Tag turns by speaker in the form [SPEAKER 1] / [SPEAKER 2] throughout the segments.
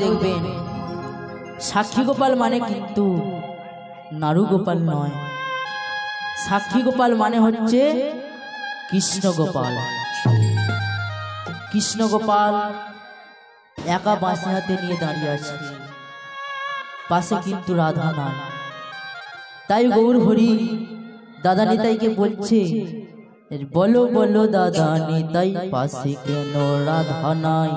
[SPEAKER 1] দেখবেন সাক্ষী গোপাল মানে কিন্তু নারু গোপাল নয়। সাক্ষী গোপাল মানে হচ্ছে কৃষ্ণ গোপাল। কৃষ্ণ গোপাল একা বাঁশি হাতে নিয়ে দাঁড়িয়ে আছে, পাশে কিন্তু রাধা নাই। তাই গৌর হরি দাদা নিতাইকে বলছে, বলো বলো দাদা নিতাই পাশে কেন রাধা নাই?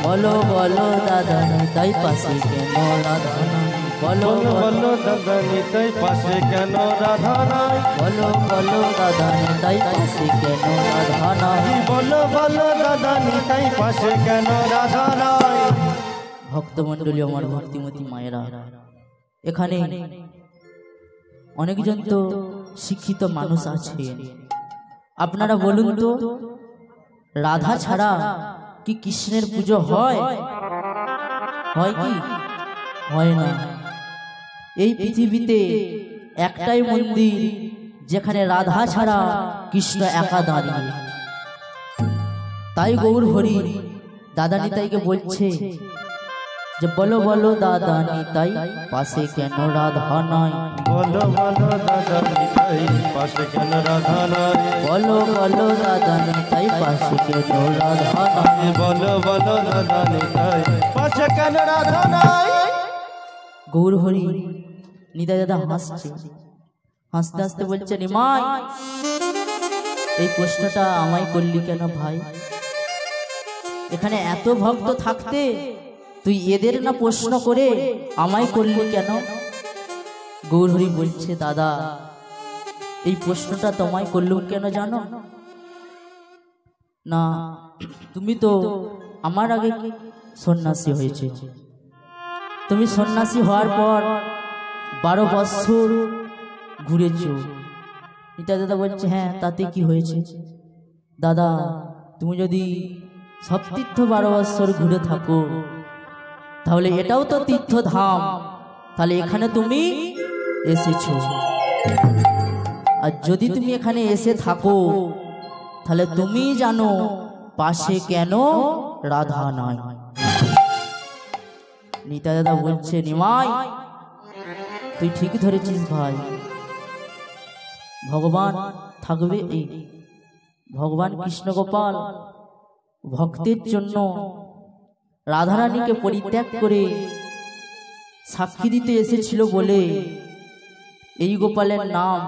[SPEAKER 1] বলো বলো দাদা নিতাই পাশে কেন রাধা নাই? বলো বলো দাদা নিতাই পাশে কেন রাধা নাই? বলো বলো দাদা নিতাই পাশে কেন রাধা নাই?
[SPEAKER 2] বলো বলো দাদা নিতাই পাশে কেন রাধা নাই?
[SPEAKER 1] ভক্তমণ্ডলী, আমার ভক্তিমতী মায়েরা, এখানে অনেকজন তো শিক্ষিত মানুষ আছে। আপনারা বলুন তো, রাধা ছাড়া কি কৃষ্ণের পুজো হয়? হয় কি? হয় না। এই পৃথিবীতে একটাই মন্দির যেখানে রাধা ছাড়া কৃষ্ণ একা দাঁড়িয়ে। তাই গৌর হরি দাদা নিতাইকে বলছে যে বলো বলো দাদা নিতাই পাশে কেন রাধা নাই?
[SPEAKER 2] বলো বলো দাদা নিতাই পাশে কেন রাধা নাই?
[SPEAKER 1] বলো বলো দাদা নিতাই পাশে কেন রাধা নাই?
[SPEAKER 2] বলো বলো দাদা নিতাই পাশে কেন রাধা নাই?
[SPEAKER 1] গৌর হরি নিতাই দাদা হাসছে, হাসতে হাসতে বলছে, নিমাই এই প্রশ্নটা আমায় করলি কেন ভাই? এখানে এত ভক্ত থাকতে তুই এদের না প্রশ্ন করে আমায় করলি কেন? গৌর হরি বলছে, দাদা এই প্রশ্নটা তোমায় করলুম কেন জানো না? তুমি তো আমার আগে সন্ন্যাসী হয়েছে। তুমি সন্ন্যাসী হওয়ার পর 12 বৎসর ঘুরেছ। এটা দাদা বলছে, হ্যাঁ তাতে কি হয়েছে? দাদা তুমি যদি সব তীর্থ 12 বৎসর ঘুরে থাকো, তাহলে এটাও তো তীর্থধাম, তাহলে এখানে তুমি এসেছো। আর যদি তুমি এখানে এসে থাকো, তাহলে তুমি জানো পাশে কেন রাধা নাই? নিতাই দাদা বলছে, নিমাই তুই ঠিক ধরেছিস ভাই। ভগবান থাকবে, এই ভগবান কৃষ্ণ গোপাল ভক্তের জন্য রাধারানীকে পরিত্যাগ করে সাক্ষী দিতে এসেছিল বলে এই গোপালের নাম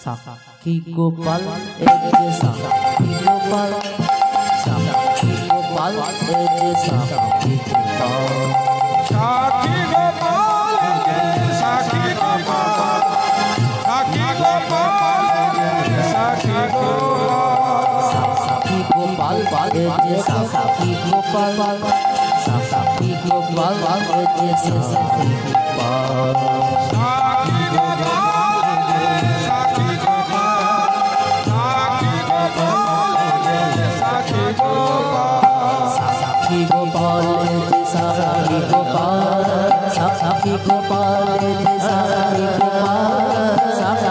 [SPEAKER 1] সাক্ষী গোপাল। সাক্ষী গোপাল, সাক্ষী গোপাল, সাক্ষী গোপাল,
[SPEAKER 3] সাক্ষী গোপাল, সাক্ষী গোপাল, সাক্ষী গোপাল, সাক্ষী গোপাল,
[SPEAKER 1] সাক্ষী গোপাল, সাক্ষী গোপাল, সাক্ষী গোপাল,
[SPEAKER 3] সাক্ষী গোপাল, সাক্ষী গোপাল,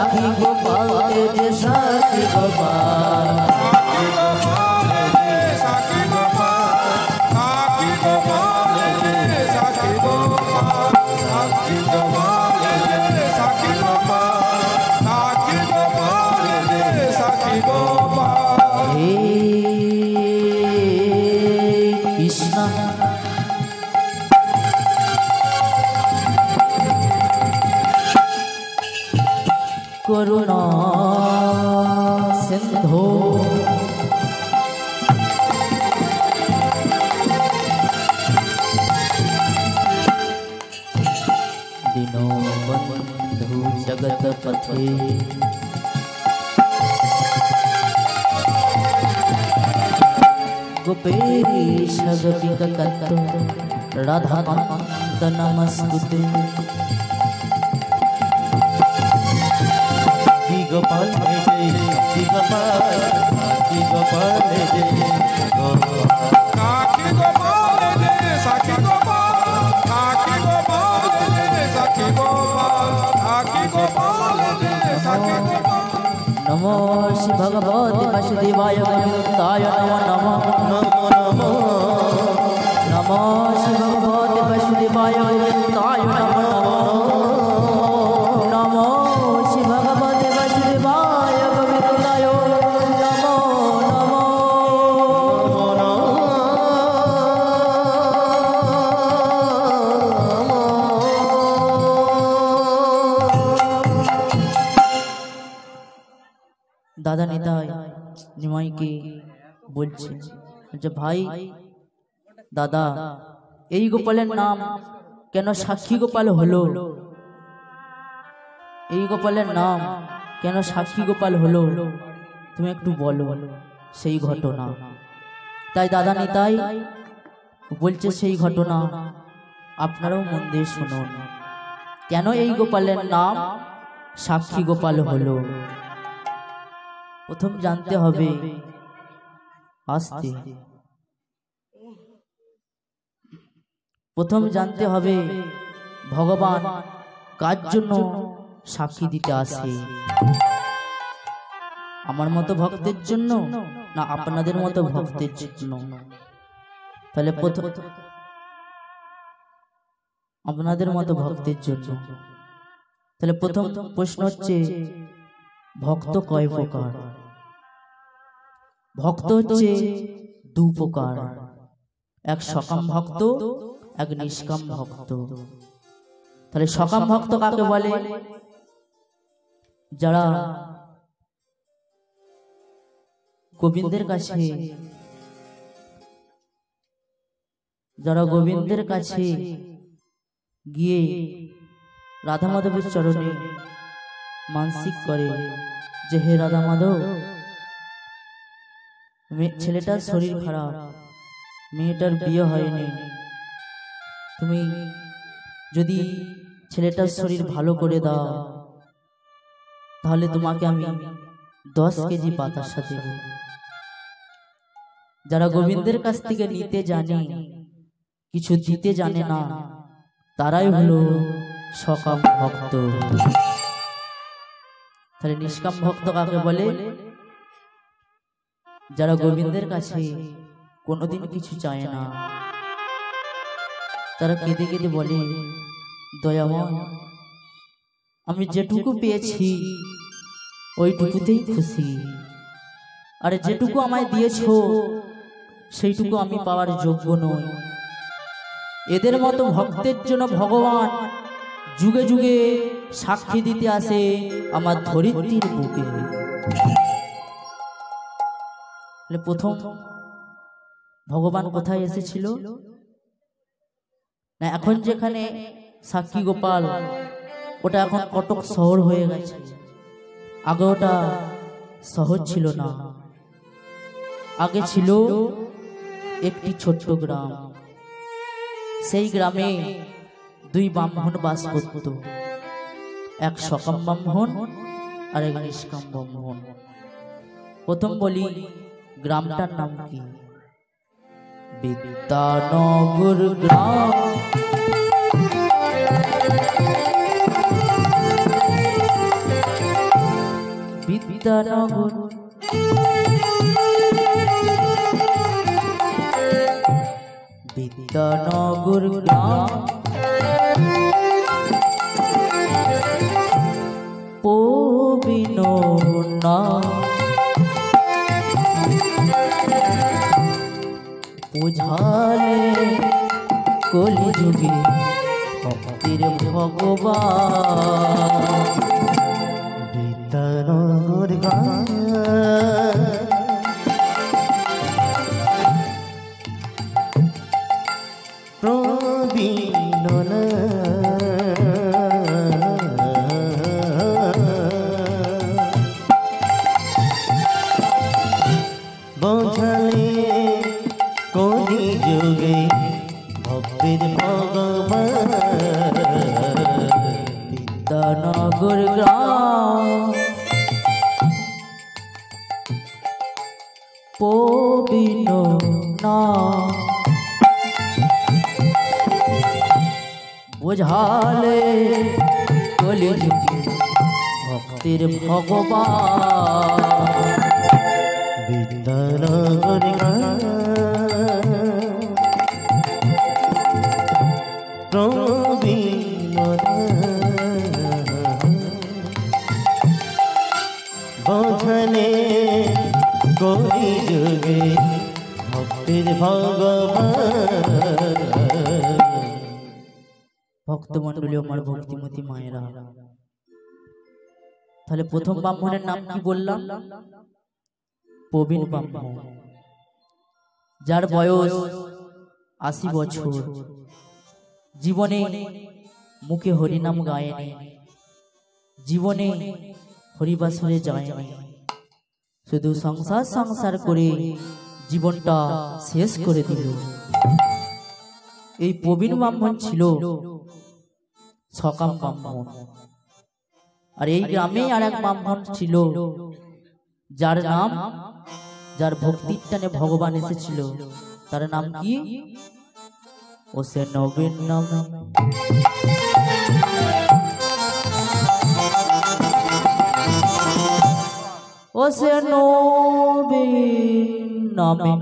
[SPEAKER 3] সাক্ষী গোপাল,
[SPEAKER 1] সাক্ষী গোপাল, সাক্ষী গোপাল, সাক্ষী গোপাল, সাক্ষী গোপাল, সাক্ষী গোপাল, সাক্ষী গোপাল, হে কৃষ্ণ করুণা সিন্ধু দীনবন্ধু জগৎ পথে गोपेश गोपिककत राधाकान्त नमस्तुते।
[SPEAKER 2] साक्षी गोपाल साक्षी गोपाल, साक्षी गोपाल,
[SPEAKER 3] साक्षी गोपाल, साक्षी गोपाल, साक्षी गोपाल, साक्षी गोपाल, साक्षी गोपाल, साक्षी गोपाल।
[SPEAKER 1] नमो श्री भगवते वासुदेवाय गोविन्दाय नमो नमः।
[SPEAKER 2] नमो नमो
[SPEAKER 1] বলছে যে ভাই দাদা এই গোপালের নাম কেন সাক্ষী গোপাল হলো, এই গোপালের নাম কেন সাক্ষী গোপাল হলো, তুমি একটু বলো সেই ঘটনা। তাই দাদা নিতাই বলছে সেই ঘটনা আপনারাও মন দিয়ে শুনুন, কেন এই গোপালের নাম সাক্ষী গোপাল হলো। প্রথম জানতে হবে প্রথম জানতে হবে ভগবান কার জন্য সাক্ষী দিতে আসে, আমার মতো ভক্তের জন্য না আপনাদের মতো ভক্তের জন্য। তাহলে প্রথম আপনাদের মতো ভক্তের জন্য। তাহলে প্রথম প্রশ্ন হচ্ছে ভক্ত কয় প্রকার? ভক্ত হচ্ছে দু প্রকার, এক সকাম ভক্ত, এক নিষ্কাম ভক্ত। তাহলে সকাম ভক্ত কাকে বলে? যারা গোবিন্দের কাছে গিয়ে রাধা মাধবের চরণে মানসিক করে যে হে রাধা মাধব, ছেলেটার শরীর খারাপ, মেয়েটার বিয়ে হয়নি, তুমি যদি ছেলেটার শরীর ভালো করে দাও তাহলে তোমাকে আমি 10 কেজি বাতাসা দেব। যারা গোবিন্দের কাছ থেকে নিতে জানে, কিছু দিতে জানে না, তারাই হলো সকাম ভক্ত। তাহলে নিষ্কাম ভক্ত কাকে বলে? যারা গোবিন্দের কাছে কোনোদিন কিছু চায় না, তারা কেঁদে কেঁদে বলে দয়াময় আমি যেটুকু পেয়েছি ওইটুকুতেই খুশি, আর যেটুকু আমায় দিয়েছো সেইটুকু আমি পাওয়ার যোগ্য নই। এদের মতো ভক্তের জন্য ভগবান যুগে যুগে সাক্ষী দিতে আসে আমার ধরিত্রীর বুকে। প্রথম ভগবান কোথায় এসেছিল না, এখন যেখানে সাক্ষী গোপাল ওটা এখন কটক শহর হয়ে গেছে, আগে ওটা শহর ছিল না, আগে ছিল একটি ছোট্ট গ্রাম। সেই গ্রামে দুই ব্রাহ্মণ বাস করত, এক সকাম ব্রাহ্মণ আর এক নিষ্কাম ব্রাহ্মণ। প্রথম বলি গ্রামটার নাম কি? বিদ্যানগর গ্রাম। বিদ্যানগর বিদ্যানগর গ্রাম পবিনোনা বুঝালে কলিযুগে ভক্তির ভগবান।
[SPEAKER 2] বিদ্যানগর গ্রাম প্রবীণনা বোঝালে কলিযুগে ভক্তির ভগবান।
[SPEAKER 1] বিদ্যানগর গ্রাম পবিনোনা বুঝালে কলিযুগে ভক্তির ভগবান।
[SPEAKER 2] বিদ্যানগর গ্রাম প্রবীণনা বোঝালে কলিযুগে ভক্তির ভগবান।
[SPEAKER 1] ভক্তমণ্ডলী আমার ভক্তিমতী মায়েরা, তাহলে প্রথম ব্রাহ্মণের নাম কি বললাম? প্রবীণ ব্রাহ্মণ। যার বয়স ৮০ বছর, জীবনে মুখে হরিনাম গায়নি, জীবনে হরিবাসরে যায়নি, শুধু সংসার সংসার করে জীবনটা শেষ করে দিল। এই প্রবীণ ব্রাহ্মণ ছিল সকাম ব্রাহ্মণ। আর এই গ্রামে আর এক ব্রাহ্মণ ছিল, যার নাম, যার ভক্তির টানে ভগবান এসেছিল, তার নাম কি? ও সে নবীন নাম। ও সে নবীন নামে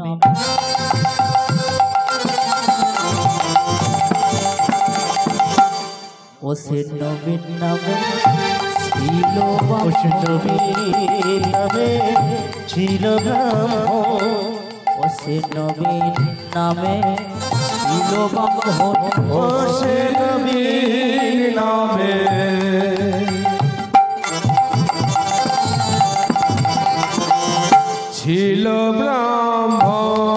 [SPEAKER 1] ও সে নবীন নামে ছিল
[SPEAKER 2] নবীন নামে ছিল ব্রাহ্মণ,
[SPEAKER 1] ও সে নবীন নামে ছিল ব্রাহ্মণ,
[SPEAKER 3] ও সে নবীন নামে ছিল ব্রাহ্মণ,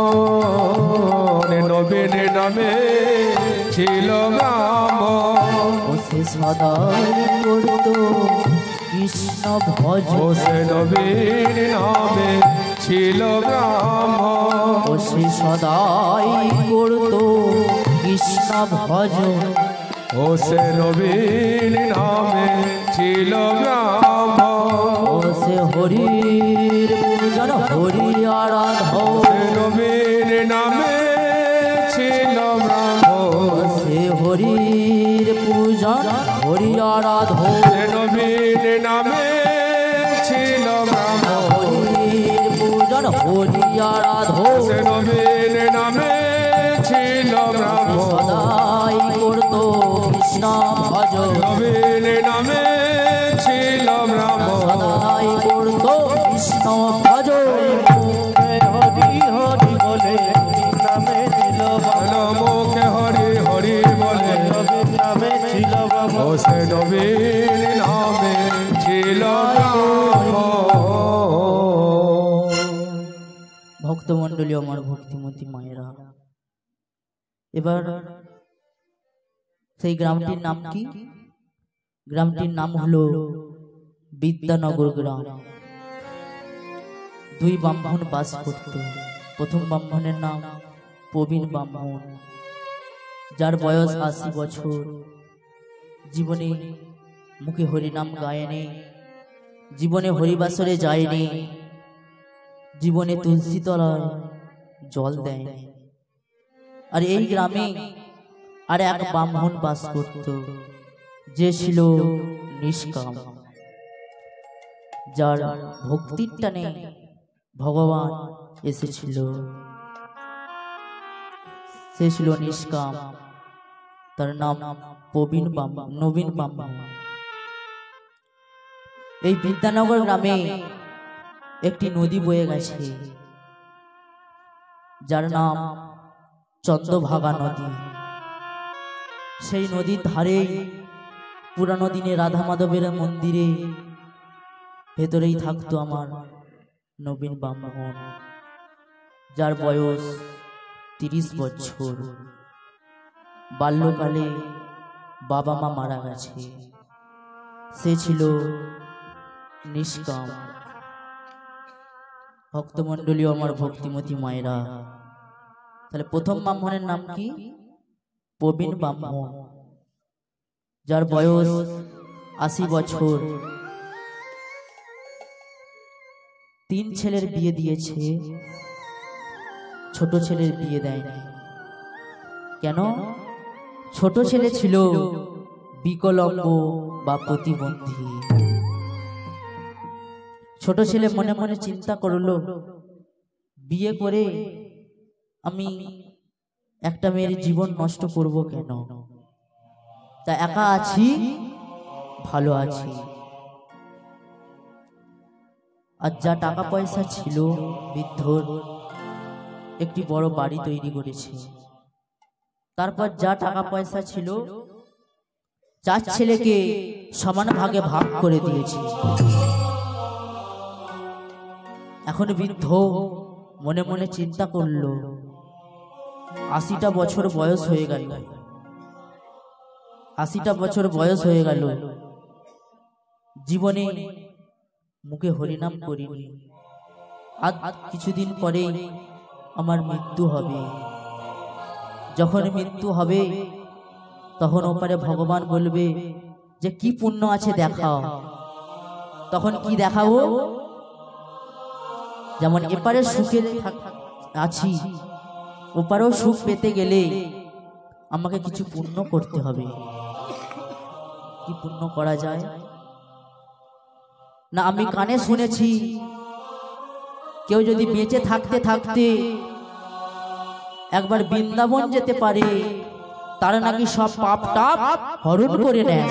[SPEAKER 3] নবীন নামে ছিল ব্রাহ্মণ,
[SPEAKER 1] ও সে সদাই করত কৃষ্ণ ভজ,
[SPEAKER 3] ও সে নবীন নামে ছিল ব্রাহ্মণ,
[SPEAKER 1] ও সে সদাই করত কৃষ্ণ ভজ,
[SPEAKER 3] ও সে নবীন নামে ছিল ব্রাহ্মণ,
[SPEAKER 1] ও সে হরির পূজন হরি আরাধ,
[SPEAKER 3] সে নবীন নামে ছিল ব্রাহ্মণ,
[SPEAKER 1] সে হরির পূজন হরি আরাধ,
[SPEAKER 3] সে নবীন নামে ছিল ব্রাহ্মণ,
[SPEAKER 1] হরির পূজন হরি আরাধ,
[SPEAKER 3] সে নবীন নামে ছিল ব্রাহ্মণ,
[SPEAKER 1] সদাই করত কৃষ্ণ ভজ,
[SPEAKER 3] নবীন নামে ছিল ব্রাহ্মণ,
[SPEAKER 1] সদাই করত কৃষ্ণ ভজ,
[SPEAKER 2] হরি হরি বলে নামে ছিল
[SPEAKER 3] মুখে হরি হরি বলে
[SPEAKER 2] নবীন নামে ছিল
[SPEAKER 3] ও
[SPEAKER 2] ব্রাহ্মণ,
[SPEAKER 3] সে নবীন নামে ছিল ব্রাহ্মণ।
[SPEAKER 1] ভক্তমণ্ডলী, আমার ভক্তিমতী মায়েরা, এবার সেই গ্রামটির নাম কি? গ্রামটির নাম হলো বিদ্যানগর গ্রাম। দুই ব্রাহ্মণ বাস করত। প্রথম ব্রাহ্মণের নাম প্রবীণ ব্রাহ্মণ, যার বয়স ৮০ বছর, জীবনে মুখে হরিনাম গায়নি, জীবনে হরিবাসরে যায়নি, জীবনে তুলসী তলায় জল দেয়নি। আর এই গ্রামে আর এক ব্রাহ্মণ বাস করত, যে ছিল নিষ্কাম, যার ভক্তির টানে ভগবান এসেছিল। সে ছিল নিষ্কাম, তার নাম প্রবীণ ব্রাহ্মণ, নবীন ব্রাহ্মণ। এই বিদ্যানগর গ্রামে একটি নদী বয়ে গেছে, যার নাম চন্দ্রভাগা নদী। সেই নদীর ধারে পুরানো দিনে রাধা মাধবের মন্দিরে ভেতরেই থাকতো আমার নবীন ব্রাহ্মণ, যার বয়স ৩০ বছর। বাল্যকালে বাবা মা মারা গেছে। সে ছিল নিষ্কাম। ভক্তমণ্ডলী, আমার ভক্তিমতী মায়েরা, তাহলে প্রথম ব্রাহ্মণের নাম কি? প্রবীণ ব্রাহ্মণ, যার বয়স ৮০ বছর। ৩ ছেলের বিয়ে দিয়েছে, ছোট ছেলের বিয়ে দেয়নি। কেন? ছোট ছেলে ছিল বিকলাঙ্গ বা প্রতিবন্ধী। ছোট ছেলে মনে মনে চিন্তা করলো, বিয়ে করে আমি একটা মেয়ের জীবন নষ্ট করব কেন? তা একা আছি, ভালো আছি। আর যা টাকা পয়সা ছিল বৃদ্ধর, একটি বড় বাড়ি তৈরি করেছে। তারপর যা টাকা পয়সা ছিল 4 ছেলেকে সমান ভাগে ভাগ করে দিয়েছে। এখন বৃদ্ধ মনে মনে চিন্তা করলো, 80টা বছর বয়স হয়ে গেল, 80টা বছর বয়স হয়ে গেল, জীবনে মুখে হরিনাম করিনি। আজ কিছুদিন পরে আমার মৃত্যু হবে। যখন মৃত্যু হবে তখন ওপারে ভগবান বলবে যে কি পুণ্য আছে দেখাও। তখন কি দেখাবো? যেমন এপারে সুখে আছি, ওপারেও সুখ পেতে গেলে আমাকে কিছু পুণ্য করতে হবে। কি পুণ্য করা যায় না? আমি কানে শুনেছি কেউ যদি বেঁচে থাকতে থাকতে একবার বৃন্দাবন যেতে পারে, তারা নাকি সব পাপ টাপ হরণ করে নেয়।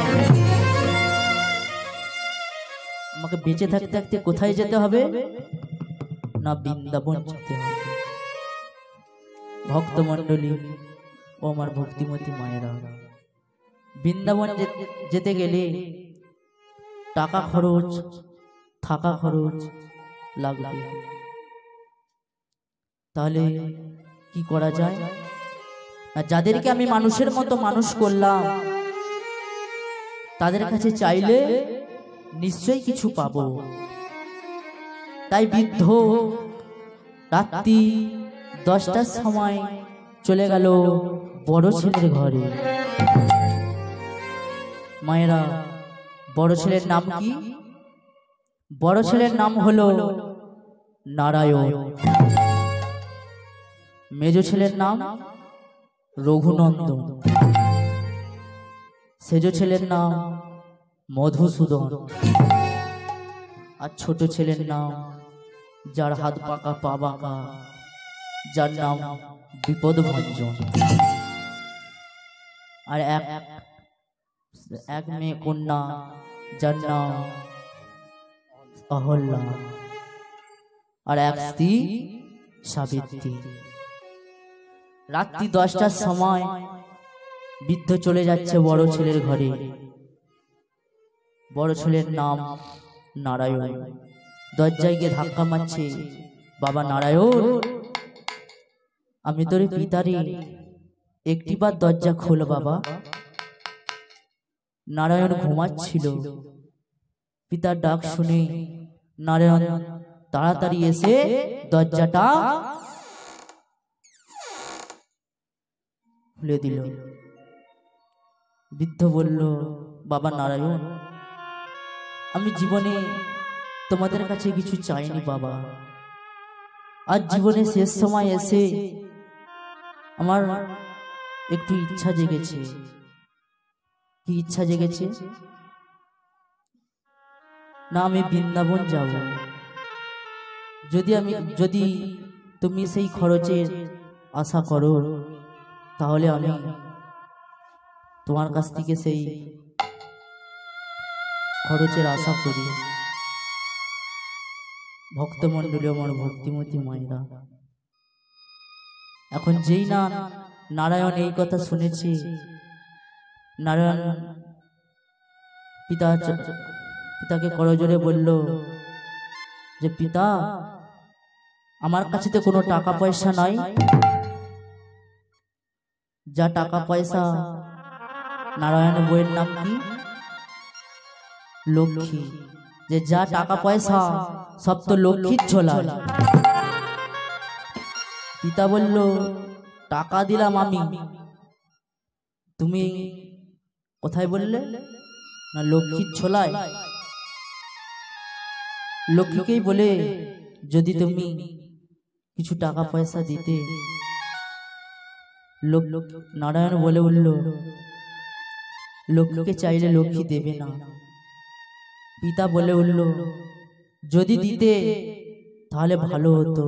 [SPEAKER 1] আমাকে বেঁচে থাকতে থাকতে কোথায় যেতে হবে? না, বৃন্দাবন যেতে হবে। ভক্তমণ্ডলী ও আমার ভক্তিমতী মায়েরা, বৃন্দাবন যেতে গেলে টাকা খরচ, থাকা খরচ লাগবে। তাহলে কি করা যায়? আর যাদেরকে আমি মানুষের মতো মানুষ করলাম, তাদের কাছে চাইলে নিশ্চয়ই কিছু পাবো। তাই বৃদ্ধ রাত্রি 10টার সময় চলে গেল বড় ছেলের ঘরে। মায়েরা, বড় ছেলের নাম কি? বড় ছেলের নাম হলো নারায়ণ। মেজ ছেলের নাম রঘুনন্দন। সেজ ছেলের নাম মধুসূদন। আর ছোট ছেলের নাম, যার হাত পাকা পা বাঁকা, যার নাম বিপদভঞ্জন। আর এক মেয়ে কন্যা, যার নাম অহল্যা। আর এক স্ত্রী সাবিত্রী। রাত্রি 10টার সময় বৃদ্ধ চলে যাচ্ছে বড় ছেলের ঘরে। বড় ছেলের নাম নারায়ণ। দরজায় গিয়ে ধাক্কা মারছে, বাবা নারায়ণ, আমি তোর পিতারে, একটিবার দরজা খোল বাবা। নারায়ণ ঘুমাচ্ছিল। পিতার ডাক শুনে নারায়ণ তাড়াতাড়ি এসে দরজাটা খুলে দিল। বৃদ্ধ বলল, বাবা নারায়ণ, আমি জীবনে তোমাদের কাছে কিছু চাইনি বাবা। আজ জীবনে শেষ সময় এসে আমার একটু ইচ্ছা জেগেছে। কি ইচ্ছা জেগেছে? না, আমি বৃন্দাবন যাব। যদি তুমি সেই খরচের আশা করো, তাহলে আমি তোমার কাছ থেকে সেই খরচের আশা করি। ভক্তমণ্ডলী, আমার ভক্তিমতী মায়েরা, এখন যেই না নারায়ণ এই কথা শুনেছে, নারায়ণ পিতাকে করজোরে বলল যে পিতা, আমার কাছে তো কোনো টাকা পয়সা নাই। যা টাকা পয়সা, নারায়ণের বইয়ের নাম কি? লক্ষ্মী। যে যা টাকা পয়সা সব তো লক্ষ্মীর ঝোলায়। পিতা বলল, টাকা দিলাম আমি, তুমি কোথায় বললে? না, লক্ষ্মীর ছোলায়। লক্ষ্মীকেই বলে যদি তুমি কিছু টাকা পয়সা দিতে। নারায়ণ বলে উঠল, লক্ষ্মীকে চাইলে লক্ষ্মী দেবে না। পিতা বলে উঠল, যদি দিতে তাহলে ভালো হতো।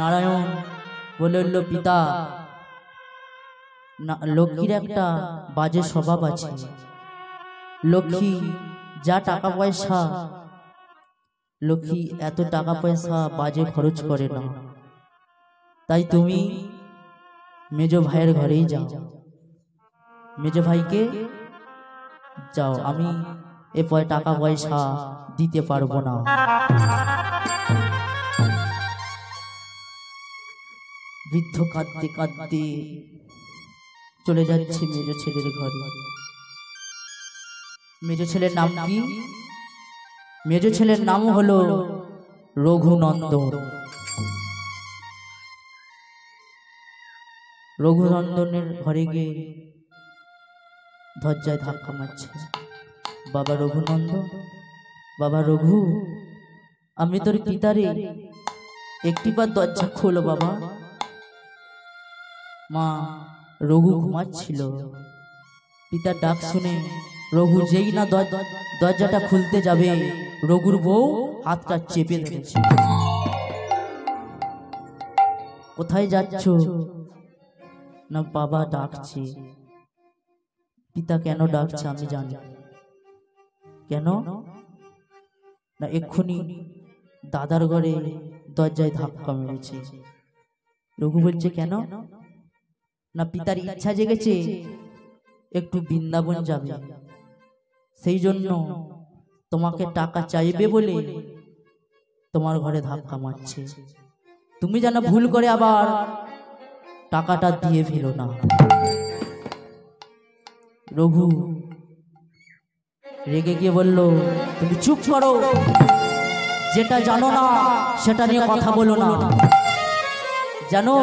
[SPEAKER 1] নারায়ণ বলে উঠল, পিতা, লক্ষ্মীর একটা বাজে স্বভাব আছে। লক্ষ্মী যা টাকা পয়সা, লক্ষ্মী এত টাকা পয়সা বাজে খরচ করে না। তাই তুমি মেজ ভাইয়ের ঘরেই যাও, মেজ ভাইকে যাও, আমি এরপরে টাকা পয়সা দিতে পারবো না। বৃদ্ধ কাঁদতে কাঁদতে চলে যাচ্ছে মেজ ছেলের ঘরে। মেজ ছেলের নাম কি? মেজ ছেলের নাম হলো রঘুনন্দন। রঘুনন্দনের ঘরে গিয়ে দরজায় ধাক্কা মারছে। বাবা রঘুনন্দন, বাবা রঘু, আমি তোর পিতারে, একটিবার দরজা খোলো বাবা। মা রঘু ঘুমাচ্ছিল। পিতার ডাক শুনে রঘু যেই না দরজাটা খুলতে যাবে, রঘুর বউ হাতটা চেপে ধরেছে। কোথায় যাচ্ছ? না বাবা ডাকছে। পিতা কেন ডাকছে আমি জানি। কেন? না এক্ষুনি দাদার ঘরে দরজায় ধাক্কা মেরেছে। রঘু বলছে কেন? না পিতার ইচ্ছা জেগেছে একটু বৃন্দাবন যাবে, সেই জন্য তোমাকে টাকা চাইবে বলে তোমার ঘরে ধাক্কা মারছে। তুমি যেন ভুল করে আবার টাকাটা দিয়ে ফেলো না। রঘু রেগে গিয়ে বলল, তুমি চুপ করো, যেটা জানো না সেটা নিয়ে কথা বলো না। জানো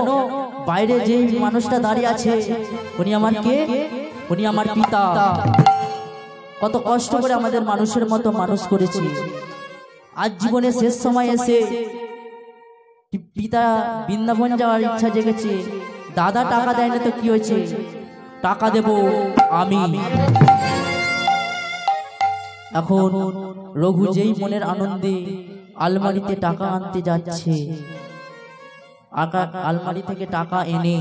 [SPEAKER 1] বাইরে যে মানুষটা দাঁড়িয়ে আছে উনি আমার কে? উনি আমার পিতা। কত কষ্ট করে আমাদের মানুষের মতো মানুষ করেছি। আজ জীবনে শেষ সময় এসে পিতা বৃন্দাবন যাওয়ার ইচ্ছা জেগেছে। দাদা টাকা দেয় না তো কি হয়েছে, টাকা দেব আমি। এখন রঘু যেই মনের আনন্দে আলমারিতে টাকা আনতে যাচ্ছে, আলমারি থেকে টাকা এনে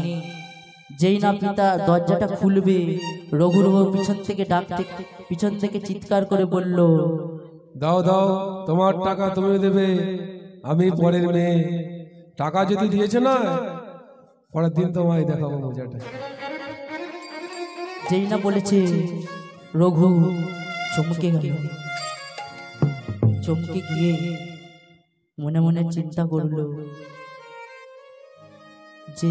[SPEAKER 1] যেই না পিতা দরজাটা খুলবে, রঘুর বউ পিছন থেকে চিৎকার করে বলল,
[SPEAKER 3] দাও দাও, তোমার টাকা তুমি দেবে, আমি পরের মেয়ে। টাকা যদি দিয়েছে না, পরের দিন তোমায় দেখাবো মজাটা।
[SPEAKER 1] যেই না বলেছে রঘু চমকে গেল। চমকে গিয়ে মনে মনে চিন্তা করল যে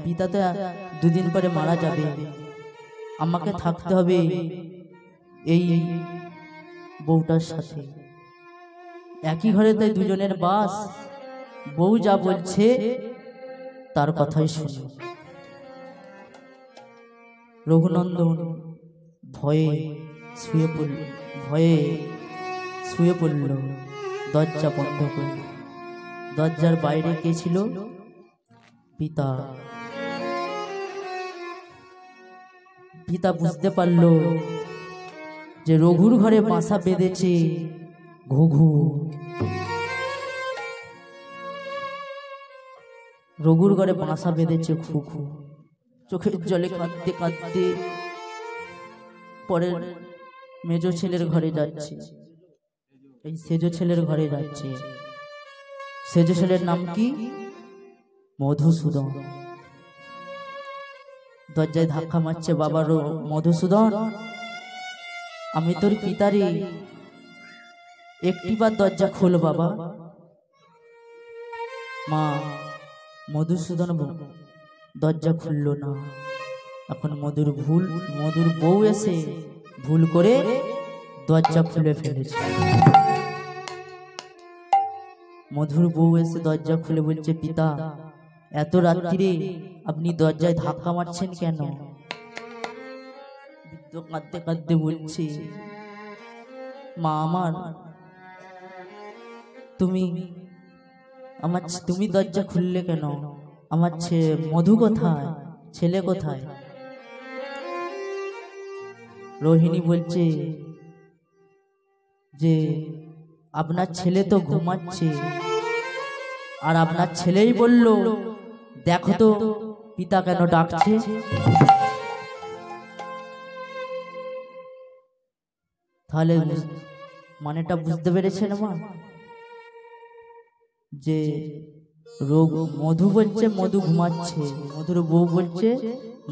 [SPEAKER 1] পিতা তো দুদিন পরে মারা যাবে, আমাকে থাকতে হবে এই বউটার সাথে। একই ঘরে তাই দুজনের বাস। বউ যা বলছে তার কথাই শুনে রঘুনন্দন ভয়ে শুয়ে পড়ল দরজা বন্ধ করে। দরজার বাইরে কে ছিল? পিতা। পিতা বুঝতে পারল যে রঘুর ঘরে বাসা বেঁধেছে ঘুঘু। রঘুর ঘরে বাসা বেঁধেছে ঘুঘু। চোখের জলে কাঁদতে কাঁদতে পরের মেজ ছেলের ঘরে যাচ্ছে, এই সেজ ছেলের ঘরে যাচ্ছে। সেজ ছেলের নাম কি? মধুসূদন। দরজায় ধাক্কা মারছে, বাবার মধুসূদন, আমি তোর পিতারে, একটিবার দরজা খোল বাবা। মা মধুসূদন দরজা খুলল না। এখন মধুর বউ এসে ভুল করে দরজা খুলে ফেলেছে। মধুর বউ এসে দরজা খুলে বলছে, পিতা এত রাত্রিরে আপনি দরজায় ধাক্কা মারছেন কেন? বৃদ্ধ কাঁদতে কাঁদতে বলছে, মা আমার, তুমি দরজা খুললে কেন? আমার মধু কোথায়? ছেলে কোথায়? রোহিণী বলছে যে আপনার ছেলে তো ঘুমাচ্ছে, আর আপনার ছেলেই বলল দেখো তো পিতা কেন ডাকছে। তাহলে মানেটা বুঝতে পেরেছেন মা? যে মধু বলছে মধু ঘুমাচ্ছে, মধুর বউ বলছে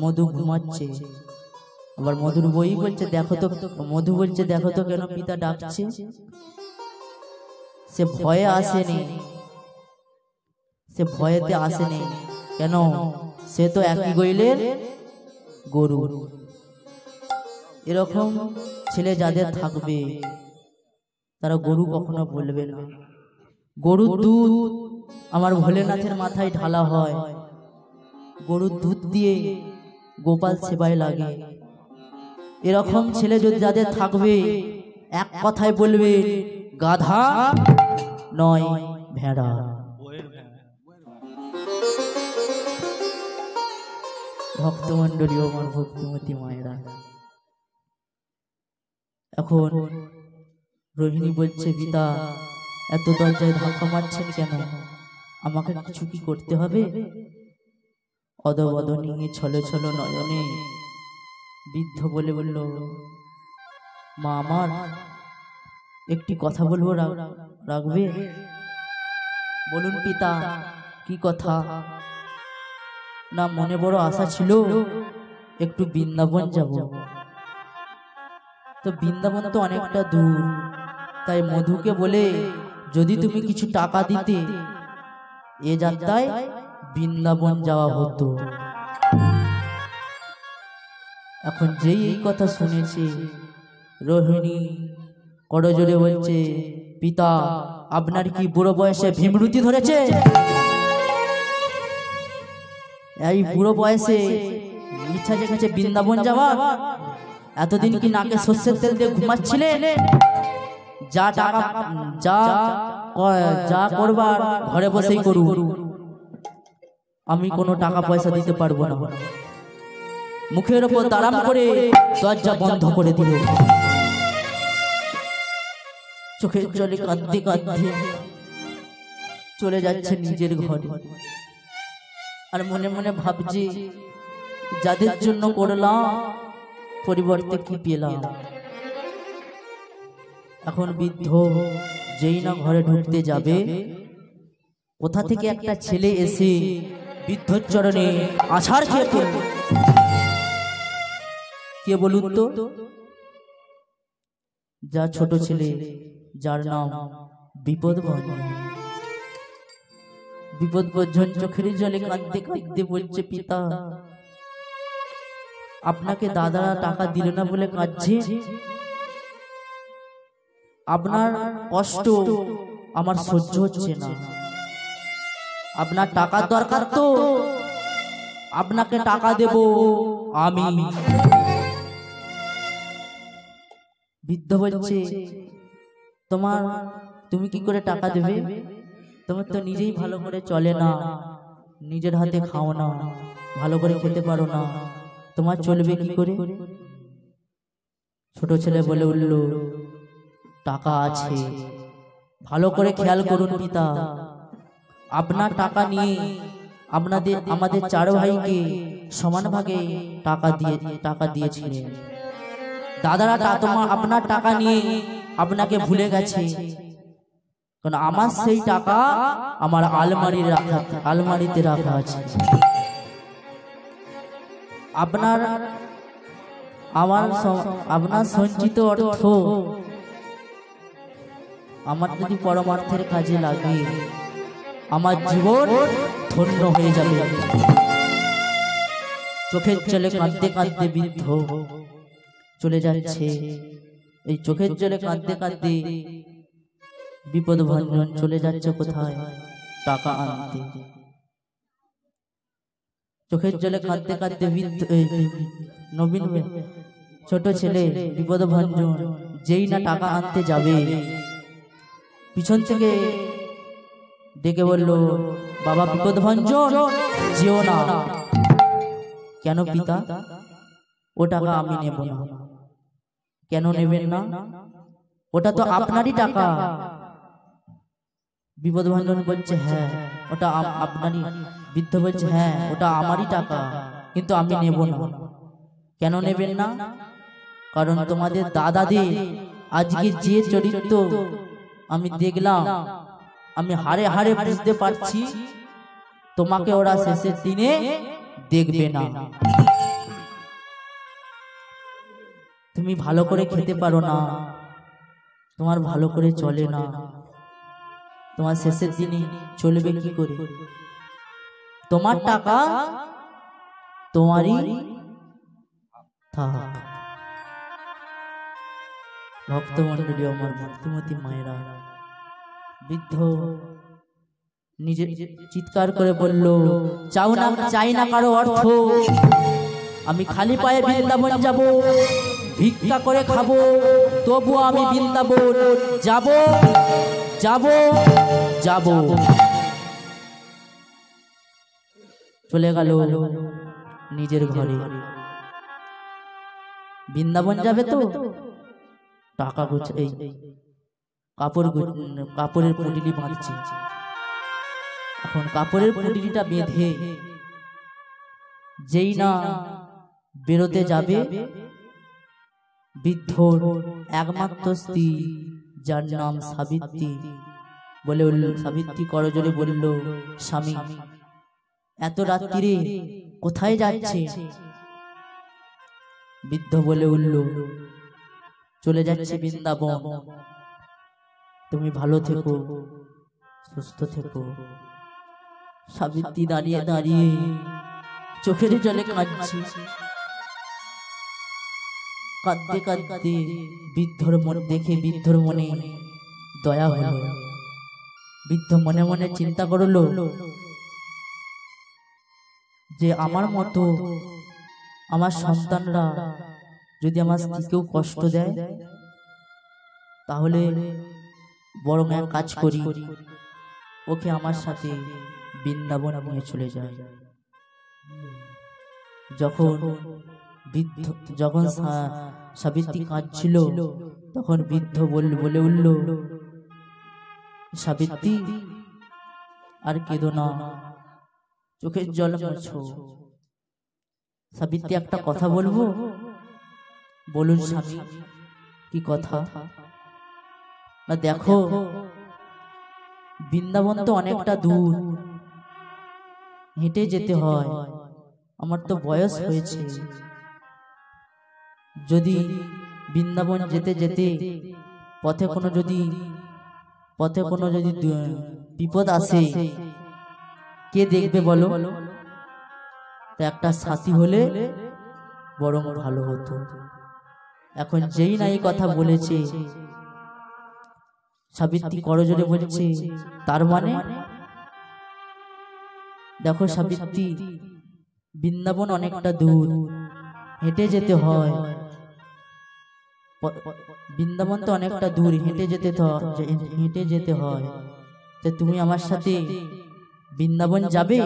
[SPEAKER 1] মধু ঘুমাচ্ছে, আবার মধুর বই বলছে দেখো তো, মধু বলছে দেখো তো কেন পিতা ডাকছে। সে ভয়ে আসেনি, সে ভয়েতে আসেনি। কেন? সে তো একই গইলের গরু। এরকম ছেলে যাদের থাকবে তারা গরু কখনো বলবে না। গরুর দুধ আমার ভোলেনাথের মাথায় ঢালা হয়, গরুর দুধ দিয়ে গোপাল সেবায় লাগে। এরকম ছেলে যদি যাদের থাকবে এক কথায় বলবে গাধা নয় ভেড়া। ভক্তমন্ডলী ও আমার ভক্তিমতী মায়েরা, এখন রোহিণী বলছে, পিতা এত দরজায় ধাক্কা মারছেন কেন? আমাকে কিছু কি করতে হবে? অদবদনী ছলে ছলো নয়নে বৃদ্ধ বলে বলল, মা আমার একটি কথা বলবো, রাখবে? বলুন পিতা, কি কথা? না, মনে বড় আশা ছিল একটু বৃন্দাবন যাব। তো বৃন্দাবন তো অনেকটা দূর, তাই মধুকে বলে যদি তুমি কিছু টাকা দিতে এ যাত্রায় বৃন্দাবন যাওয়া হতো। এখন যেই এই কথা শুনেছে রোহিণী করজোরে বলছে, পিতা আপনার কি বুড়ো বয়সে ভীমরুতি ধরেছে? এই বুড়ো বয়সে ইচ্ছা জেগেছে বৃন্দাবন যাওয়া? এতদিন কি নাকে সর্ষের তেল দিয়ে ঘুমাচ্ছিলেন? যা টাকা যা করবার ঘরে বসেই করুন, আমি কোনো টাকা পয়সা দিতে পারবো না। মুখের ওপর তাড়াম করে দরজা বন্ধ করে দিল। চোখের জলে কাঁদতে কাঁদতে চলে যাচ্ছে নিজের ঘরে, আর মনে মনে ভাবছি যাদের জন্য করলাম পরিবর্তে কি পেলাম। এখন বৃদ্ধ যেই না ঘরে ঢুকতে যাবে, কোথা থেকে একটা ছেলে এসে বৃদ্ধর চরণে আছাড় খেয়ে পড়ল। কে বলুন তো? যা ছোট ছেলে, যার নাম বিপদভঞ্জন। বিপদভঞ্জন চোখের জলে কাঁদতে কাঁদতে বলছে, পিতা আপনাকে দাদারা টাকা দিল না বলে কাঁদছে। আপনার কষ্ট আমার সহ্য হচ্ছে না। আপনার টাকার দরকার তো আপনাকে টাকা দেব আমি। বৃদ্ধ বলছে, তুমি কি করে টাকা দেবে? তোমার তো নিজেই ভালো করে চলে না, নিজের হাতে খাও না, ভালো করে খেতে পারো না, তোমার চলবে কি করে? ছোট ছেলে বলে উঠল, টাকা আছে, ভালো করে খেয়াল করুন পিতা। আপনার টাকা নিয়ে আমাদের চার ভাইকে সমান ভাগে টাকা দিয়েছিলেন। দাদারা আপনার টাকা নিয়ে আপনাকে ভুলে গেছে, কারণ আমার সেই টাকা আমার আলমারিতে রাখা আছে। আপনার সঞ্চিত অর্থ আমার যদি পরমার্থের কাজে লাগে, আমার জীবন ধন্য হয়ে যাবে। চোখের জলে কাঁদতে কাঁদতে বৃদ্ধ চলে যাচ্ছে। এই চোখের জলে কাঁদতে কাঁদতে বিপদভঞ্জন চলে যাচ্ছে কোথায়? টাকা আনতে। চোখের জলে কাঁদতে কাঁদতে নবীন ছোট ছেলে বিপদভঞ্জন যেই না টাকা আনতে যাবে, পিছন থেকে ডেকে বলল, বাবা বিপদভঞ্জন, যেও না। কেন পিতা? ও টাকা আমি নেব না। কেন নেবেন না? ওটা তো আপনারই টাকা। বিপদভঞ্জন বলছে, হ্যাঁ ওটা আপনারই। বৃদ্ধ বলছে, হ্যাঁ ওটা আমারই টাকা, কিন্তু আমি নেব না। কেন নেবেন না? কারণ তোমাদের দাদাদের আজকে যে চরিত্র আমি দেখলাম, আমি হারে হারে বুঝতে পারছি তোমাকে ওরা শেষের দিনে দেখবে না। তুমি ভালো করে খেতে পারো না, তোমার ভালো করে চলে না, তোমার শেষের দিনে চলবে কি করে? তোমার টাকা তোমারই থাক। ভক্তমণ্ডলী, আমার ভক্তিমতী মায়েরা, বৃদ্ধ নিজে চিৎকার করে বলল, চাই না কারো অর্থ, আমি খালি পায়ে বৃন্দাবন যাব, ভিক্ষা করে খাবো, তবুও আমি বৃন্দাবন যাব যাব যাব। চলে গেল নিজের ঘরে। বৃন্দাবন যাবে তো টাকা এই কাপড়ের পুঁটুলি বাঁধছে। এখন কাপড়ের পুঁটুলিটা বেঁধে যেই না বেরোতে যাবে, বৃদ্ধর একমাত্র স্ত্রী, যার নাম সাবিত্রী, বলে উঠল, সাবিত্রী করজোরে বলল, স্বামী এত রাত্রিরে কোথায় যাচ্ছে? বৃদ্ধ বলে উঠল, চলে যাচ্ছে বৃন্দাবন, তুমি ভালো থেকো, সুস্থ থেকো। সাবিত্রী দাঁড়িয়ে দাঁড়িয়ে চোখের জলে কাঁদছে। কাঁদতে কাঁদতে বৃদ্ধর মন দেখে বৃদ্ধর মনে দয়া হলো। বৃদ্ধ মনে মনে চিন্তা করলো যে আমার মতো আমার সন্তানরা যদি আমার স্ত্রীকেও কষ্ট দেয়, তাহলে বরং এক কাজ করি, ওকে আমার সাথে বৃন্দাবন নিয়ে চলে যায়। যখন সাবিত্রী কাঁদছিল, তখন বৃদ্ধ বলে উঠল, সাবিত্রী আর কেঁদো না, চোখের জল মোছো। সাবিত্রী, একটা কথা বলবো? বলুন স্বামী, কি কথা? না দেখো, বৃন্দাবন তো অনেকটা দূর, হেঁটে যেতে হয়, আমার তো বয়স হয়েছে। যদি বৃন্দাবন যেতে যেতে পথে কোনো যদি বিপদ আসে, কে দেখবে বলো? তা একটা সাথী হলে বরং ভালো হতো। এখন যেই না এই কথা বলেছে, সাবিত্রী করজোরে বলছে, তার মানে? দেখো সাবিত্রী, বৃন্দাবন অনেকটা দূর, হেঁটে যেতে হয়, বৃন্দাবন তো অনেকটা দূর, হেঁটে যেতে হয়। তো তুমি আমার সাথে বৃন্দাবন যাবে?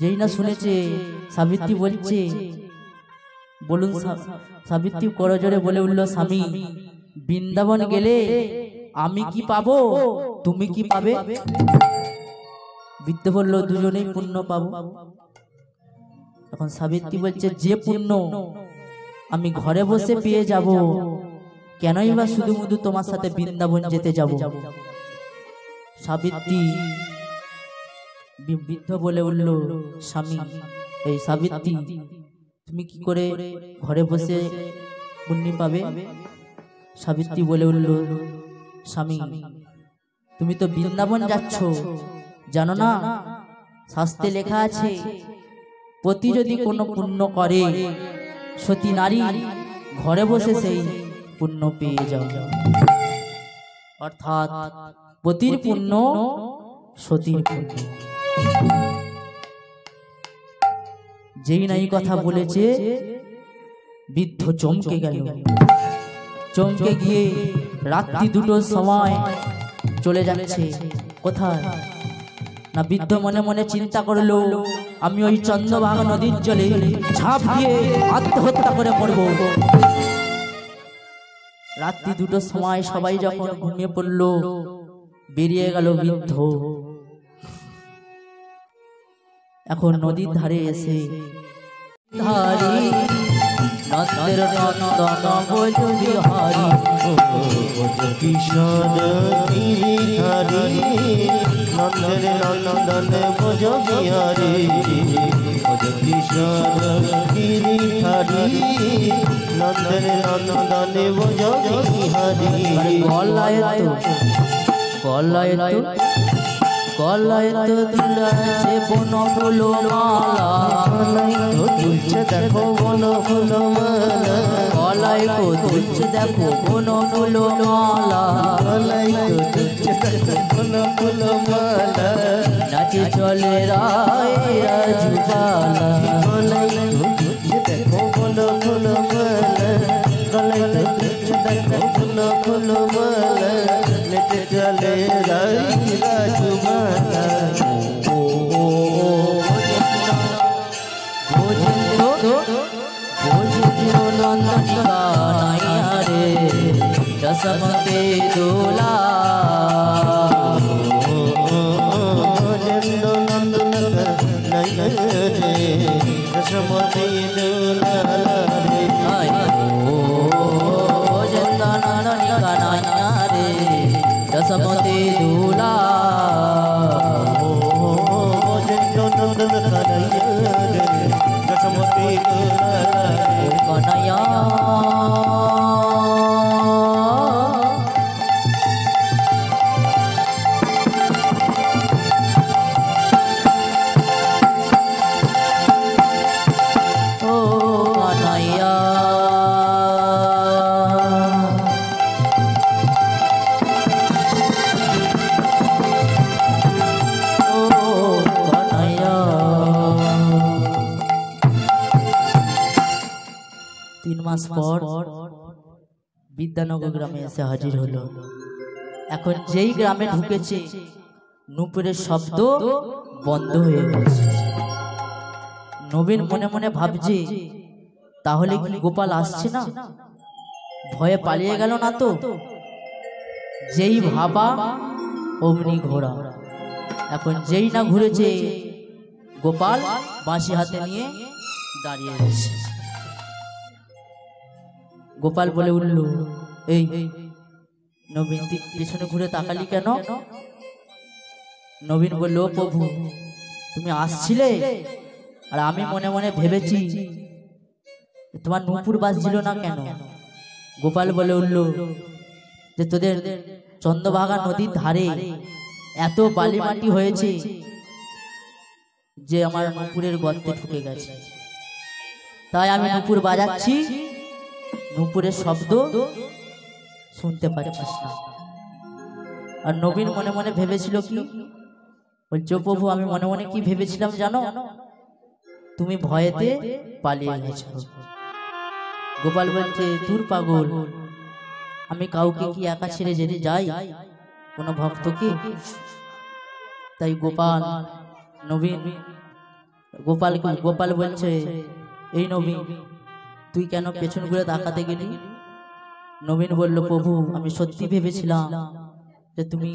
[SPEAKER 1] যেই না শুনেছে সাবিত্রী বলছে, বলুন। সাবিত্রী করজোরে বলে উঠল, স্বামী বৃন্দাবন গেলে আমি কি পাবো, তুমি কি পাবে? বৃদ্ধ বলল, দুজনেই পুণ্য পাবো। এখন সাবিত্রী বলছে, যে পুণ্য আমি ঘরে বসে পেয়ে যাব, কেনই বা শুধু তোমার সাথে বৃন্দাবন যেতে যাব? সাবিত্রী বৃদ্ধ বলে উঠল, স্বামী এই সাবিত্রী, তুমি কি করে ঘরে বসে পুণ্য পাবে? সাবিত্রী বলে উঠল, স্বামী তুমি তো বৃন্দাবন যাচ্ছ, জানো না শাস্ত্রে লেখা আছে, পতি যদি কোনো পুণ্য করে, সতী নারী ঘরে বসে সেই পুণ্য পেয়ে যাও। অর্থাৎ পতির পুণ্য, সতীর পুণ্য। যেই না এই কথা বলেছে, বৃদ্ধ চমকে গেল। চমকে গিয়ে রাত্রি 2টোর সময় চলে যাচ্ছে। কোথায় না, বৃদ্ধ মনে মনে চিন্তা করলো, আমি ওই চন্দ্রভাগা নদীর জলে ঝাঁপ দিয়ে আত্মহত্যা করে মরব। রাত্রি 2টোর সময় সবাই যখন ঘুমিয়ে পড়ল, বেরিয়ে গেল বৃদ্ধ। এখন নদীর ধারে এসে ধারি নন্দের নন্দন বোঝ বিহারি,
[SPEAKER 2] কিশোর গিরিধারি নন্দের নন্দন বোঝ বিহারি, কিশোর গিরিধারি নন্দের নন্দন বোঝ বিহারি।
[SPEAKER 1] গলায় তো গলায় তো দুলাছে বন ফুল মালা,
[SPEAKER 2] দুলছে দেখো বন ফুল মালা,
[SPEAKER 1] গলায় তো দুলছে দেখো বন ফুল মালা,
[SPEAKER 2] গলায় তো দুলছে দেখো বন ফুল মালা,
[SPEAKER 1] নাচে চলে রায় রাজুবালা,
[SPEAKER 2] গলায় তো দুলছে দেখো বন ফুল মালা, গলায় তো দুলছে দেখো বন ফুল মালা, নেচে চলে রাজুবালা।
[SPEAKER 1] নন্দনিকা নাইয়া রে দশমতে দোলা, নন্দনিকা নাইয়া রে দশমতে দোলা, কনয়া ও কনয়া ও কনয়া। 3 মাস পর বিদ্যানগর গ্রামে এসে হাজির হলো। এখন যেই গ্রামে ঢুকেছে নূপুরের শব্দ বন্ধ হয়ে গেছে। নবীন মনে মনে ভাবছে তাহলে কি গোপাল আসছে না, ভয়ে পালিয়ে গেল না তো? যেই ভাবা অমনি ঘোড়া। এখন যেই না ঘুরেছে গোপাল বাঁশি হাতে নিয়ে দাঁড়িয়ে রয়েছে। গোপাল বলে উঠল, এই নবীন তুই পেছনে ঘুরে তাকালি কেন? নবীন বলল, ও প্রভু তুমি আসছিলে আর আমি মনে মনে ভেবেছি তোমার নূপুর বাজছিল না কেন? গোপাল বলে উঠল যে তোদের চন্দ্রভাগা নদীর ধারে এত বালি মাটি হয়েছে যে আমার নূপুরের গর্তে ঢুকে গেছে, তাই আমি নূপুর বাজাচ্ছি, নূপুরের শব্দ শুনতে পাচ্ছিস না। আর নবীন মনে মনে ভেবেছিল কি, বলছো প্রভু আমি মনে মনে কি ভেবেছিলাম জানো? তুমি ভয়েতে পালিয়ে গেছো। গোপাল বলছে, দূর পাগল, আমি কাউকে কি একা ছেড়ে যেতে যাই কোনো ভক্তকে? তাই গোপাল বলছে, এই নবীন তুই কেন পেছন ঘুরে তাকাতে গেলি? নবীন বলল, প্রভু আমি সত্যি ভেবেছিলাম যে তুমি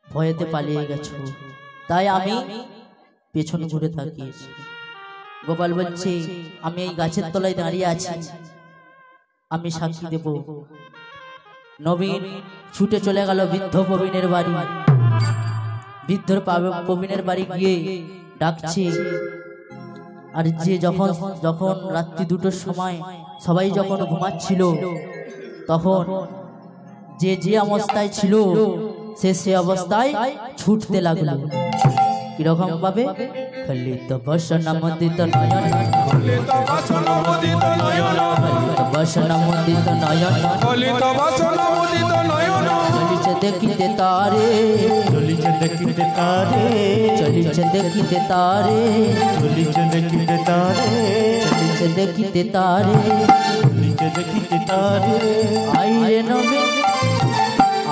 [SPEAKER 1] ভয়েতে পালিয়ে গেছো, তাই আমি পেছন ঘুরে তাকিয়েছি। গোপাল বলছে, আমি এই গাছের তলায় দাঁড়িয়ে আছি, আমি সাক্ষী দেব। নবীন ছুটে চলে গেল বৃদ্ধ প্রবীণের বাড়ি। বৃদ্ধ প্রবীণের বাড়ি গিয়ে ডাকছে। আর যে যখন রাত্রি 2টোর সময় সবাই যখন ঘুমাচ্ছিল, তখন যে অবস্থায় ছিল সে অবস্থায় ছুটতে লাগলো। কিরকম ভাবে? খলিত বসনা মুদিত নয়ন, খলিত বসনা মুদিত নয়ন, চলিছে দেখিতে তারে,
[SPEAKER 2] চলিছে দেখিতে তারে,
[SPEAKER 1] চলিছে দেখিতে তারে,
[SPEAKER 2] চলিছে দেখিতে তারে,
[SPEAKER 1] চলিছে দেখিতে তারে,
[SPEAKER 2] চলিছে দেখিতে তারে।
[SPEAKER 1] আইরে নবীন,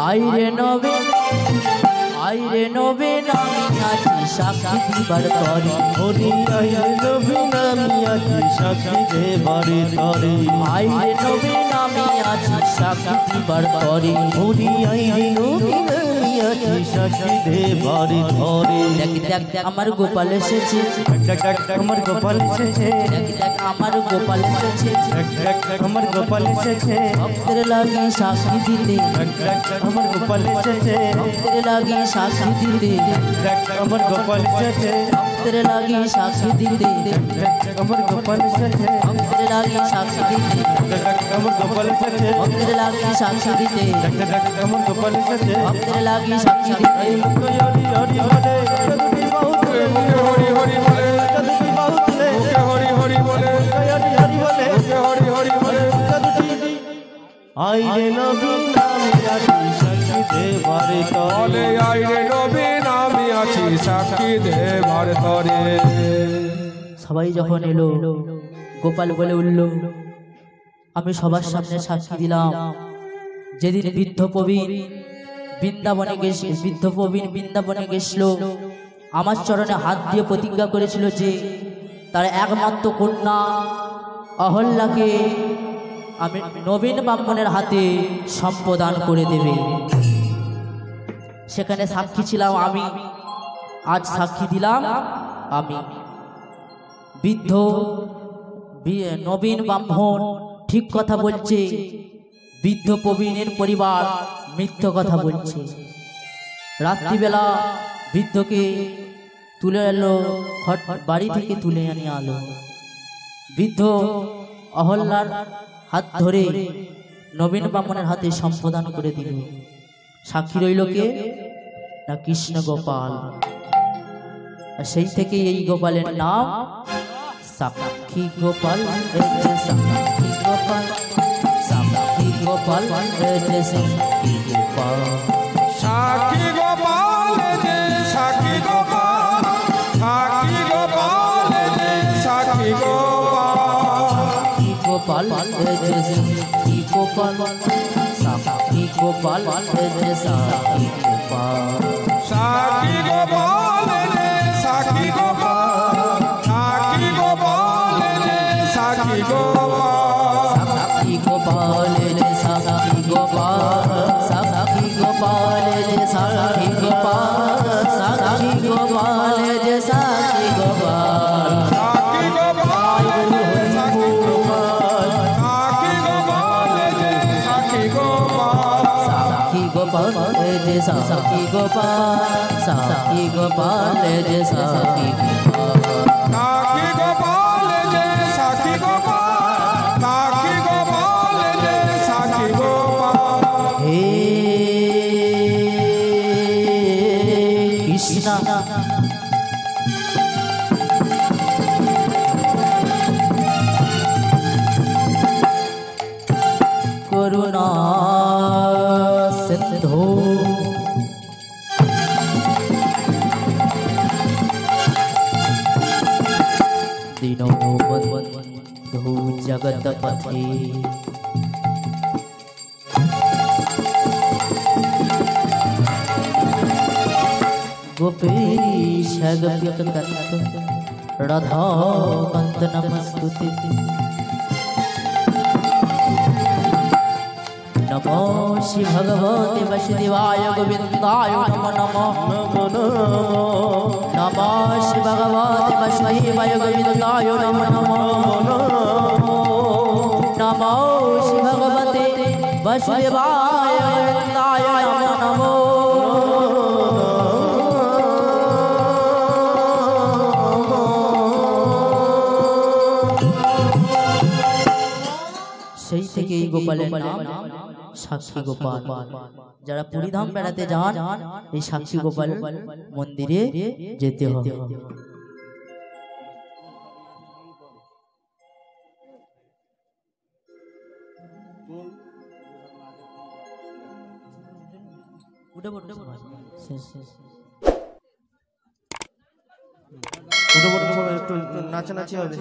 [SPEAKER 1] আইরে নবীন, আইরে নবীন আমি আছি সাক্ষী দিবার তরে,
[SPEAKER 2] হরি আইরে নবীন আমি আছি সাক্ষী দেবারে তরে,
[SPEAKER 1] আইরে নবীন আমি আছি সাক্ষী দিবার তরে,
[SPEAKER 2] হরি আইরে নবীন আমি আছি সাক্ষী দেবারে তরে।
[SPEAKER 1] দেখ দেখ আমার গোপাল এসেছে,
[SPEAKER 2] দেখ দেখ আমার গোপাল এসেছে,
[SPEAKER 1] দেখ দেখ আমার গোপাল এসেছে,
[SPEAKER 2] দেখ দেখ আমার গোপাল এসেছে,
[SPEAKER 1] ভক্তের লাগি সাক্ষী দিতে,
[SPEAKER 2] দেখ দেখ আমার গোপাল এসেছে,
[SPEAKER 1] ভক্তের লাগি সাক্ষী দিতে,
[SPEAKER 2] দেখ আমার গোপাল এসেছে,
[SPEAKER 1] ভক্তের ভক্তের লাগি সাক্ষী দিতে
[SPEAKER 2] আমার গোপাল সাথে
[SPEAKER 1] ভক্তের লাগি সাক্ষী দিতে
[SPEAKER 2] আমার গোপাল সাথে
[SPEAKER 1] ভক্তের লাগি সাক্ষী দিতে
[SPEAKER 2] আমার গোপাল সাথে
[SPEAKER 1] ভক্তের লাগি সাক্ষী দিতে
[SPEAKER 2] হরি হরি বলে দুটি বাহু তুলে
[SPEAKER 3] মুখে হরি হরি বলে
[SPEAKER 2] দুটি বাহু তুলে
[SPEAKER 3] মুখে হরি হরি বলে
[SPEAKER 2] হরি হরি বলে
[SPEAKER 3] মুখে হরি হরি বলে
[SPEAKER 2] দুটি আইরে নবীন আমি আছি সাক্ষী দেবারে
[SPEAKER 3] বলে আইরে নবীন আমি আছি সাক্ষী দেবার তরে।
[SPEAKER 1] সবাই যখন এলো গোপাল বলে উঠল আমি সবার সামনে সাক্ষী দিলাম যেদিন বৃদ্ধ প্রবীণ বৃন্দাবনে গেছিল আমার চরণে হাত দিয়ে প্রতিজ্ঞা করেছিল যে তার একমাত্র কন্যা অহল্যাকে আমি নবীন ব্রাহ্মণের হাতে সম্প্রদান করে দেবে। সেখানে সাক্ষী ছিলাম আমি, আজ সাক্ষী দিলাম আমি। বৃদ্ধ নবীন ব্রাহ্মণ ঠিক কথা বলছে, বৃদ্ধ প্রবীণের পরিবার মিথ্যা কথা বলছে। রাত্রিবেলা বৃদ্ধকে তুলে এলো, বাড়ি থেকে তুলে আনি আলো। বৃদ্ধ অহল্যার হাত ধরে নবীন ব্রাহ্মণের হাতে সম্প্রদান করে দিল। সাক্ষী রইল কে না কৃষ্ণ গোপাল। আর সেই থেকে এই গোপালের নাম সাক্ষী গোপাল। সাক্ষী গোপাল, সাক্ষী গোপাল, সাক্ষী গোপাল,
[SPEAKER 3] সাক্ষী গোপাল যে সাক্ষী গোপাল, সাক্ষী গোপাল যে সাক্ষী গোপাল,
[SPEAKER 1] সাক্ষী গোপাল, সাক্ষী গোপাল, সাক্ষী গোপাল, সাক্ষী গোপাল,
[SPEAKER 3] সাক্ষী গোপাল যে সাক্ষী গোপাল, সাক্ষী গোপাল যে সাক্ষী গোপাল,
[SPEAKER 1] সাক্ষী গোপাল, সাক্ষী গোপাল, সাক্ষী গোপাল, সাক্ষী গোপাল, সাক্ষী গোপাল, সাক্ষী গোপাল,
[SPEAKER 3] সাক্ষী গোপাল যে সাক্ষী গোপাল, সাক্ষী গোপাল যে সাক্ষী গোপাল,
[SPEAKER 1] সাক্ষী গোপাল, সাক্ষী গোপাল, সাক্ষী গোপাল, সাক্ষী গোপাল,
[SPEAKER 3] সাক্ষী গোপাল যে সাক্ষী গোপাল, সাক্ষী গোপাল যে সাক্ষী গোপাল।
[SPEAKER 1] হে কৃষ্ণ করুণা সিন্ধু দীনবন্ধু জগৎপতে गोपेश गप्यकंत राधाकांत नमस्तुते। नमो श्री भगवते वसुदेवाय गोविंदाय नमो नमो। नमो श्री भगवते वसुदेवाय गोविंदाय नमो नमो। नमो श्री भगवते वसुदेवाय गोविंदाय नमो नमो। সেই থেকে এই গোপালের নাম সাক্ষী গোপাল। যারা পুরীধাম বেড়াতে যান এই সাক্ষী গোপাল মন্দিরে যেতে হবে।
[SPEAKER 2] একটু নাচানাচি হবে।